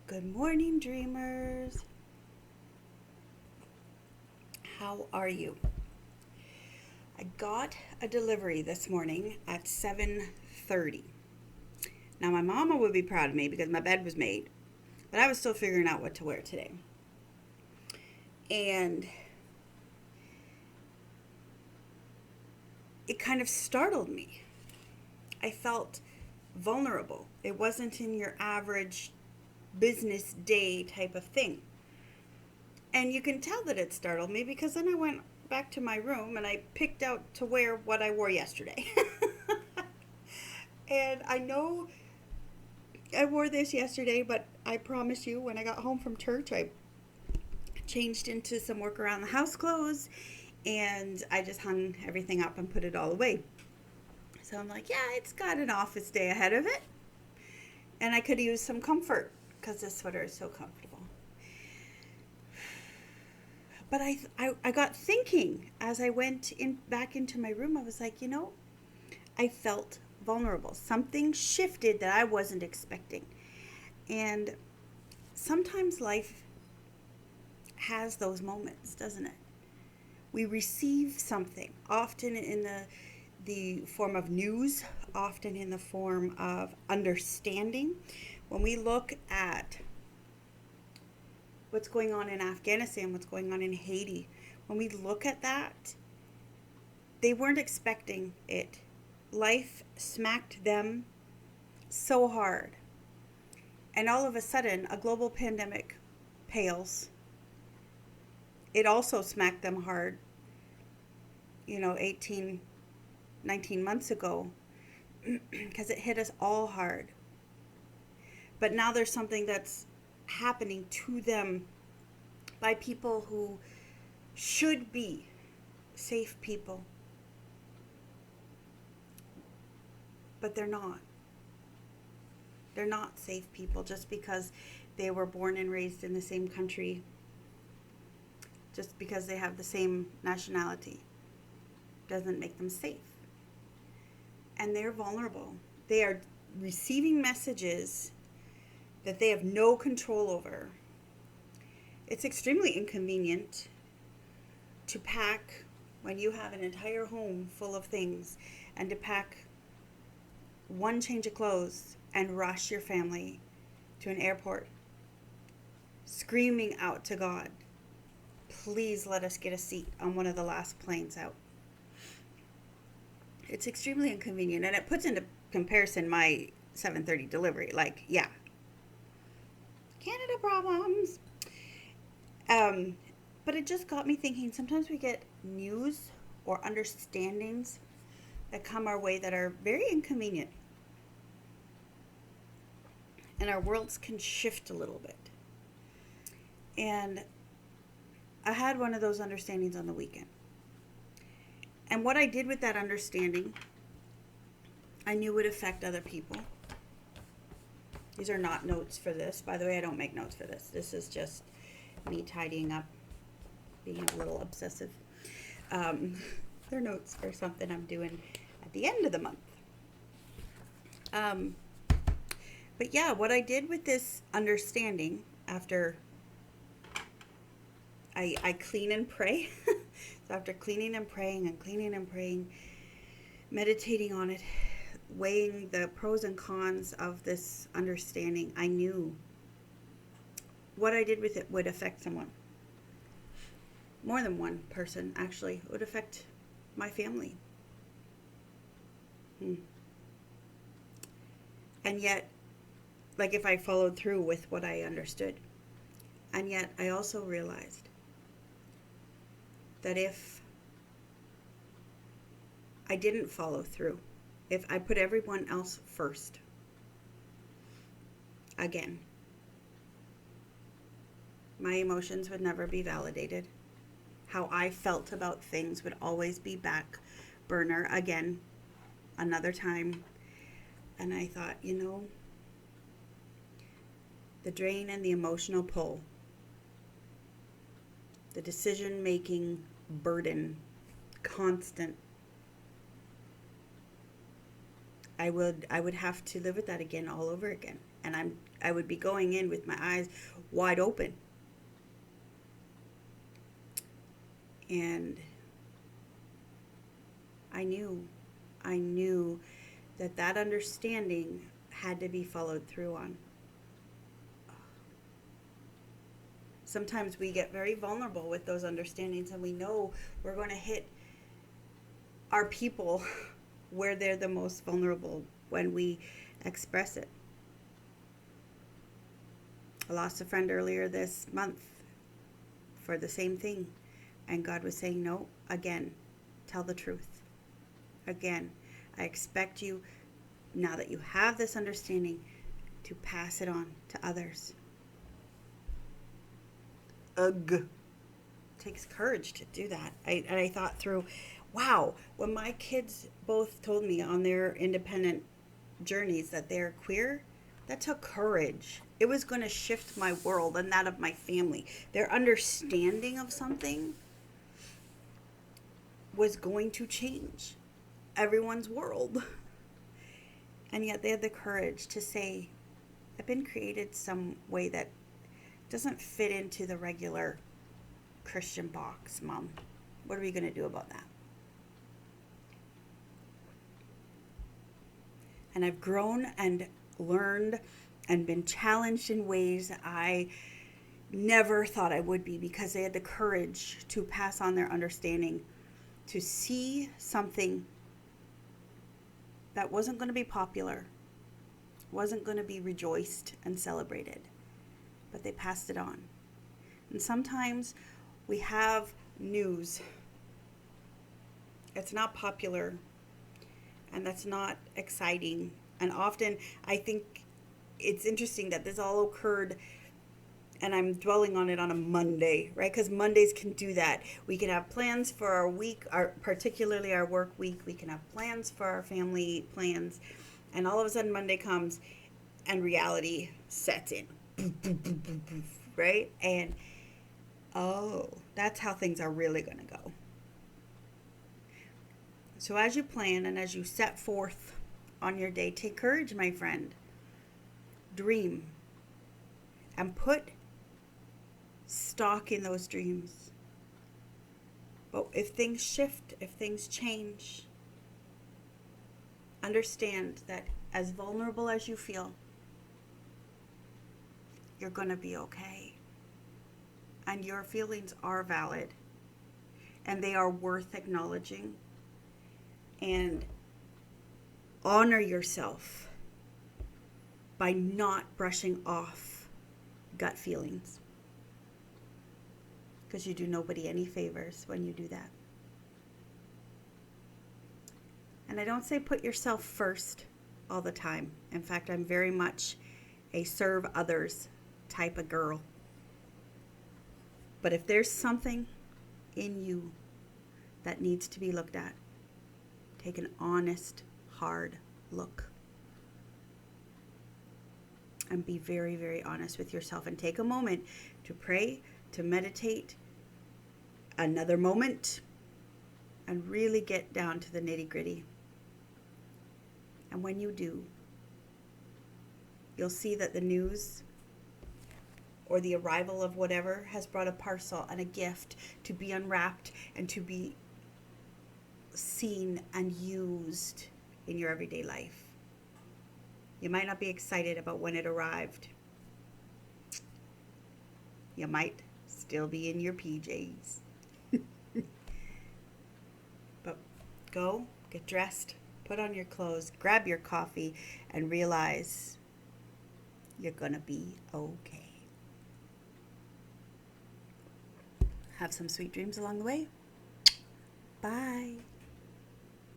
Good morning, dreamers. How are you? I got a delivery this morning at 7:30. Now my mama would be proud of me because my bed was made, but I was still figuring out what to wear today. And it kind of startled me. I felt vulnerable. It wasn't in your average business day type of thing. And you can tell that it startled me because then I went back to my room and I picked out to wear what I wore yesterday. And I know I wore this yesterday, but I promise you, when I got home from church, I changed into some work around the house clothes and I just hung everything up and put it all away. So I'm like, yeah, it's got an office day ahead of it. And I could use some comfort because this sweater is so comfortable. But I got thinking as I went back into my room. I was like, I felt vulnerable. Something shifted that I wasn't expecting. And sometimes life has those moments, doesn't it? We receive something, often in the form of news, often in the form of understanding. When we look at what's going on in Afghanistan, what's going on in Haiti, when we look at that, they weren't expecting it. Life smacked them so hard. And all of a sudden, a global pandemic pales. It also smacked them hard, 18, 19 months ago, because it hit us all hard. But now there's something that's happening to them by people who should be safe people, but they're not. They're not safe people just because they were born and raised in the same country, just because they have the same nationality doesn't make them safe. And they're vulnerable. They are receiving messages that they have no control over. It's extremely inconvenient to pack when you have an entire home full of things, and to pack one change of clothes and rush your family to an airport, screaming out to God, please let us get a seat on one of the last planes out. It's extremely inconvenient, and it puts into comparison my 7:30 delivery. Like, yeah, Canada problems. But it just got me thinking, sometimes we get news or understandings that come our way that are very inconvenient. And our worlds can shift a little bit. And I had one of those understandings on the weekend. And what I did with that understanding, I knew would affect other people. These are not notes for this. By the way, I don't make notes for this. This is just me tidying up, being a little obsessive. They're notes for something I'm doing at the end of the month. But yeah, what I did with this understanding after I clean and pray. So after cleaning and praying, meditating on it, weighing the pros and cons of this understanding, I knew what I did with it would affect someone. More than one person, actually. It would affect my family. And yet, like, if I followed through with what I understood. And yet, I also realized that if I didn't follow through, if I put everyone else first, again, my emotions would never be validated. How I felt about things would always be back burner again, another time. And I thought, the drain and the emotional pull, the decision making burden, constant. I would have to live with that again all over again. And I would be going in with my eyes wide open. And I knew that understanding had to be followed through on. Sometimes we get very vulnerable with those understandings, and we know we're going to hit our people where they're the most vulnerable when we express it. I lost a friend earlier this month for the same thing, and God was saying, no, again, tell the truth. Again, I expect you, now that you have this understanding, to pass it on to others. Ugh. It takes courage to do that. And I thought through, wow, when my kids both told me on their independent journeys that they're queer, that took courage. It was going to shift my world and that of my family. Their understanding of something was going to change everyone's world. And yet they had the courage to say, I've been created some way that doesn't fit into the regular Christian box, Mom. What are we going to do about that? And I've grown and learned and been challenged in ways I never thought I would be, because they had the courage to pass on their understanding, to see something that wasn't going to be popular, wasn't going to be rejoiced and celebrated, but they passed it on. And sometimes we have news. It's not popular, and that's not exciting. And often I think it's interesting that this all occurred, and I'm dwelling on it on a Monday, right? Because Mondays can do that. We can have plans for our week, particularly our work week. We can have plans for our family plans. And all of a sudden Monday comes and reality sets in. Right? And oh, that's how things are really going to go. So as you plan and as you set forth on your day, take courage, my friend. Dream. And put stock in those dreams. But if things shift, if things change, understand that as vulnerable as you feel, you're going to be okay. And your feelings are valid. And they are worth acknowledging. And honor yourself by not brushing off gut feelings. Because you do nobody any favors when you do that. And I don't say put yourself first all the time. In fact, I'm very much a serve others type of girl. But if there's something in you that needs to be looked at, take an honest, hard look. And be very, very honest with yourself. And take a moment to pray, to meditate, another moment, and really get down to the nitty-gritty. And when you do, you'll see that the news or the arrival of whatever has brought a parcel and a gift to be unwrapped and to be seen and used in your everyday life. You might not be excited about when it arrived. You might still be in your PJs. But go, get dressed, put on your clothes, grab your coffee, and realize you're gonna be okay. Have some sweet dreams along the way. Bye.